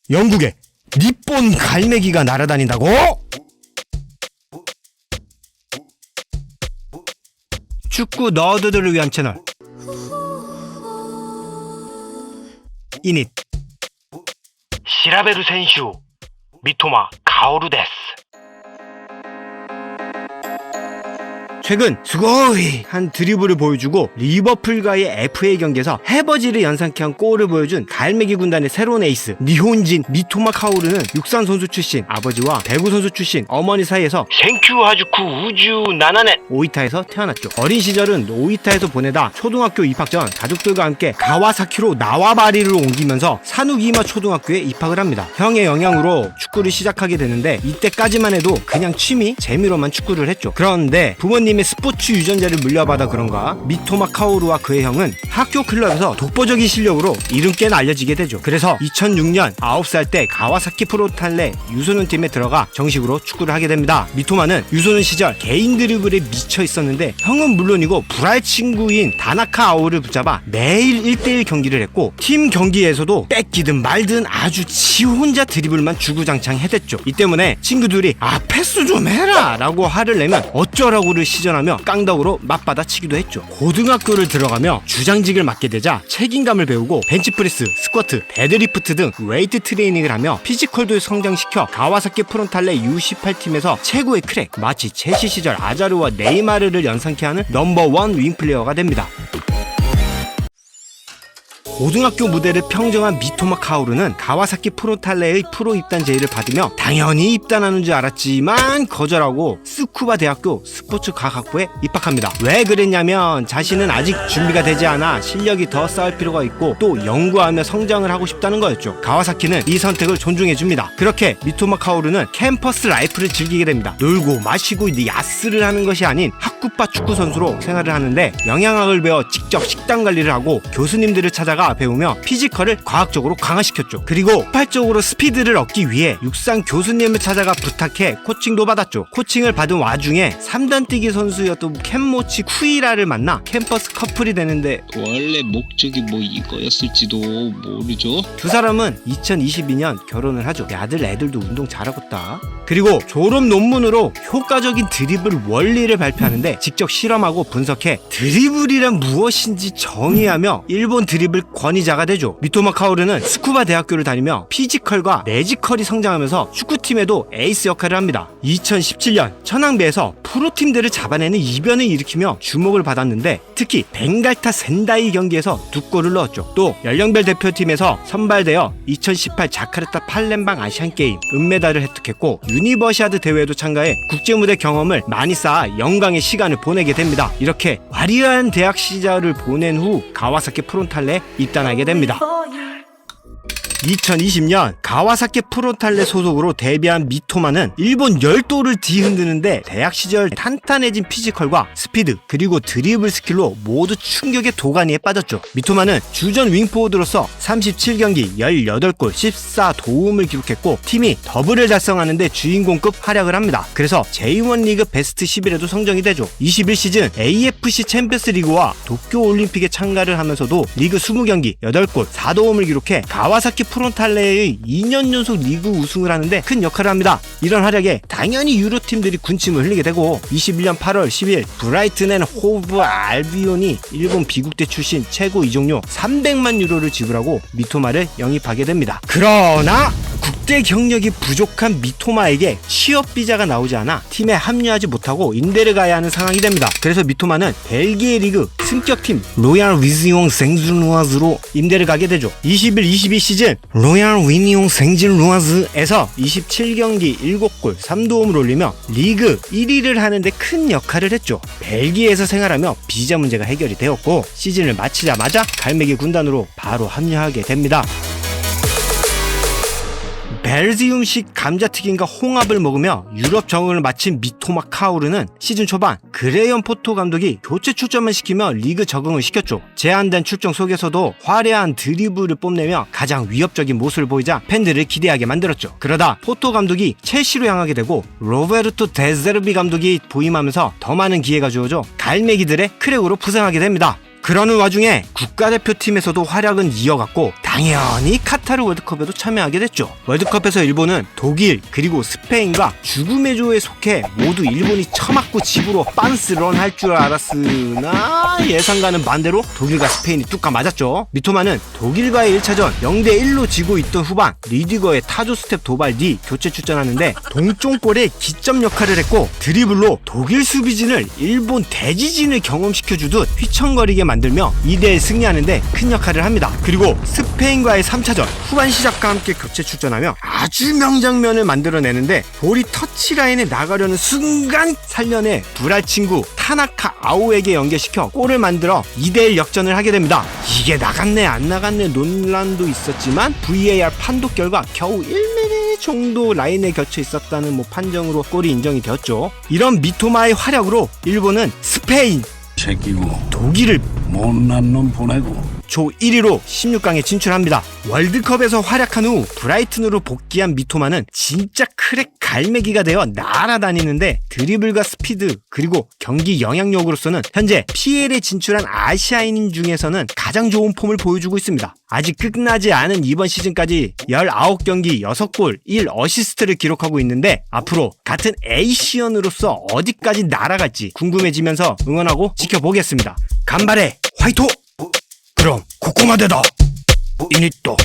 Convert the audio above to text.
영국에 니폰 갈매기가 날아다닌다고? 축구 너드들을 위한 채널 이닛 시라베루 센슈 미토마 카오루 데스. 최근 스고이한 드리블을 보여주고 리버풀과의 FA 경기에서 해버지를 연상케 한 골을 보여준 갈매기 군단의 새로운 에이스 니혼진 미토마 카오루는 육상 선수 출신 아버지와 배구 선수 출신 어머니 사이에서 생큐 하주쿠 우주 나나넷. 오이타에서 태어났죠. 어린 시절은 오이타에서 보내다 초등학교 입학 전 가족들과 함께 가와사키로 나와바리를 옮기면서 사누기마 초등학교에 입학을 합니다. 형의 영향으로 축구를 시작하게 되는데 이때까지만 해도 그냥 취미, 재미로만 축구를 했죠. 그런데 부모님의 스포츠 유전자를 물려받아 그런가 미토마 카오루와 그의 형은 학교 클럽에서 독보적인 실력으로 이름께는 알려지게 되죠. 그래서 2006년 9살 때 가와사키 프로탈레 유소년 팀에 들어가 정식으로 축구를 하게 됩니다. 미토마는 유소년 시절 개인 드리블에 미쳐 있었는데 형은 물론이고 불알 친구인 다나카 아오를 붙잡아 매일 1대1 경기를 했고 팀 경기에서도 뺏기든 말든 아주 지 혼자 드리블만 주구장창 해댔죠. 이 때문에 친구들이 패스 좀 해라 라고 화를 내면 어쩌라고를 시전하며 깡덕으로 맞받아치기도 했죠. 고등학교를 들어가며 주장직을 맡게 되자 책임감을 배우고 벤치프레스, 스쿼트, 데드리프트 등 웨이트 트레이닝을 하며 피지컬도 성장시켜 가와사키 프론탈레 U18팀에서 최고의 크랙, 마치 첼시 시절 아자르와 네이마르를 연상케 하는 넘버원 윙플레이어가 됩니다. 고등학교 무대를 평정한 미토마 카오루는 가와사키 프로탈레의 프로 입단 제의를 받으며 당연히 입단하는 줄 알았지만 거절하고 스쿠바 대학교 스포츠 과학부에 입학합니다. 왜 그랬냐면 자신은 아직 준비가 되지 않아 실력이 더 쌓을 필요가 있고 또 연구하며 성장을 하고 싶다는 거였죠. 가와사키는 이 선택을 존중해줍니다. 그렇게 미토마 카오루는 캠퍼스 라이프를 즐기게 됩니다. 놀고 마시고 야스를 하는 것이 아닌 학구파 축구 선수로 생활을 하는데 영양학을 배워 직접 식단 관리를 하고 교수님들을 찾아가 배우며 피지컬을 과학적으로 강화시켰죠. 그리고 폭발적으로 스피드를 얻기 위해 육상 교수님을 찾아가 부탁해 코칭도 받았죠. 코칭을 받은 와중에 3단 뛰기 선수였던 켄모치 쿠이라를 만나 캠퍼스 커플이 되는데 원래 목적이 뭐 이거였을지도 모르죠. 두 사람은 2022년 결혼을 하죠. 야들 애들도 운동 잘하겠다. 그리고 졸업 논문으로 효과적인 드리블 원리를 발표하는데 직접 실험하고 분석해 드리블이란 무엇인지 정의하며 일본 드리블 권위자가 되죠. 미토마 카오루는 스쿠바 대학교를 다니며 피지컬과 매지컬이 성장하면서 축구팀에도 에이스 역할을 합니다. 2017년 천황배에서 프로팀들을 잡아내는 이변을 일으키며 주목을 받았는데 특히 벵갈타 센다이 경기에서 2골을 넣었죠. 또 연령별 대표팀에서 선발되어 2018 자카르타 팔렘방 아시안게임 은메달을 획득했고 유니버시아드 대회에도 참가해 국제무대 경험을 많이 쌓아 영광의 시간을 보내게 됩니다. 이렇게 화려한 대학 시절을 보낸 후 가와사키 프론탈레에 입단하게 됩니다. 2020년 가와사키 프론탈레 소속으로 데뷔한 미토마는 일본 열도를 뒤흔드는데 대학 시절 탄탄해진 피지컬과 스피드 그리고 드리블 스킬로 모두 충격의 도가니에 빠졌죠. 미토마는 주전 윙포워드로서 37경기 18골 14도움을 기록했고 팀이 더블을 달성하는데 주인공급 활약을 합니다. 그래서 J1 리그 베스트 11에도 선정이 되죠. 21시즌 AFC 챔피언스 리그와 도쿄올림픽에 참가를 하면서도 리그 20경기 8골 4도움을 기록해 가와사키 프론탈레의 2년 연속 리그 우승을 하는데 큰 역할을 합니다. 이런 활약에 당연히 유로팀들이 군침을 흘리게 되고 21년 8월 10일 브라이튼 앤 호브 알비온이 일본 비국대 출신 최고 이적료 300만 유로를 지불하고 미토마를 영입하게 됩니다. 그러나 국대 경력이 부족한 미토마에게 취업 비자가 나오지 않아 팀에 합류하지 못하고 임대를 가야 하는 상황이 됩니다. 그래서 미토마는 벨기에 리그 승격팀 로얄 위즈용 생질루아즈로 임대를 가게 되죠. 21-22 시즌 로얄 위니용 생질루아즈에서 27경기 7골 3도움을 올리며 리그 1위를 하는데 큰 역할을 했죠. 벨기에에서 생활하며 비자 문제가 해결이 되었고 시즌을 마치자마자 갈매기 군단으로 바로 합류하게 됩니다. 벨지움식 감자튀김과 홍합을 먹으며 유럽 적응을 마친 미토마 카오루는 시즌 초반 그레이엄 포토 감독이 교체 출전만 시키며 리그 적응을 시켰죠. 제한된 출정 속에서도 화려한 드리블을 뽐내며 가장 위협적인 모습을 보이자 팬들을 기대하게 만들었죠. 그러다 포토 감독이 첼시로 향하게 되고 로베르토 데제르비 감독이 부임하면서 더 많은 기회가 주어져 갈매기들의 크랙으로 부상하게 됩니다. 그러는 와중에 국가대표팀에서도 활약은 이어갔고 당연히 카타르 월드컵에도 참여하게 됐죠. 월드컵에서 일본은 독일 그리고 스페인과 죽음의 조에 속해 모두 일본이 처맞고 집으로 빤스런 할 줄 알았으나 예상과는 반대로 독일과 스페인이 뚝까 맞았죠. 미토마는 독일과의 1차전 0대1로 지고 있던 후반 리디거의 타조 스텝 도발 뒤 교체 출전하는데 동점골에 기점 역할을 했고 드리블로 독일 수비진을 일본 대지진을 경험시켜주듯 휘청거리게 만들며 2대1 승리하는데 큰 역할을 합니다. 그리고 스페인과의 3차전 후반 시작과 함께 교체 출전하며 아주 명장면을 만들어내는데 볼이 터치라인에 나가려는 순간 살려내 불알 친구 타나카 아오에게 연계시켜 골을 만들어 2대1 역전을 하게 됩니다. 이게 나갔네 안 나갔네 논란도 있었지만 VAR 판독 결과 겨우 1mm 정도 라인에 겹쳐 있었다는 판정으로 골이 인정이 되었죠. 이런 미토마의 활약으로 일본은 스페인, 새끼고 독일을 못난 놈 보내고 조 1위로 16강에 진출합니다. 월드컵에서 활약한 후 브라이튼으로 복귀한 미토마는 진짜 크랙 갈매기가 되어 날아다니는데 드리블과 스피드 그리고 경기 영향력으로서는 현재 PL에 진출한 아시아인 중에서는 가장 좋은 폼을 보여주고 있습니다. 아직 끝나지 않은 이번 시즌까지 19경기 6골 1어시스트를 기록하고 있는데 앞으로 같은 에이시언으로서 어디까지 날아갈지 궁금해지면서 응원하고 지켜보겠습니다. 간발의 화이토! 그럼 ここまでだ 이니또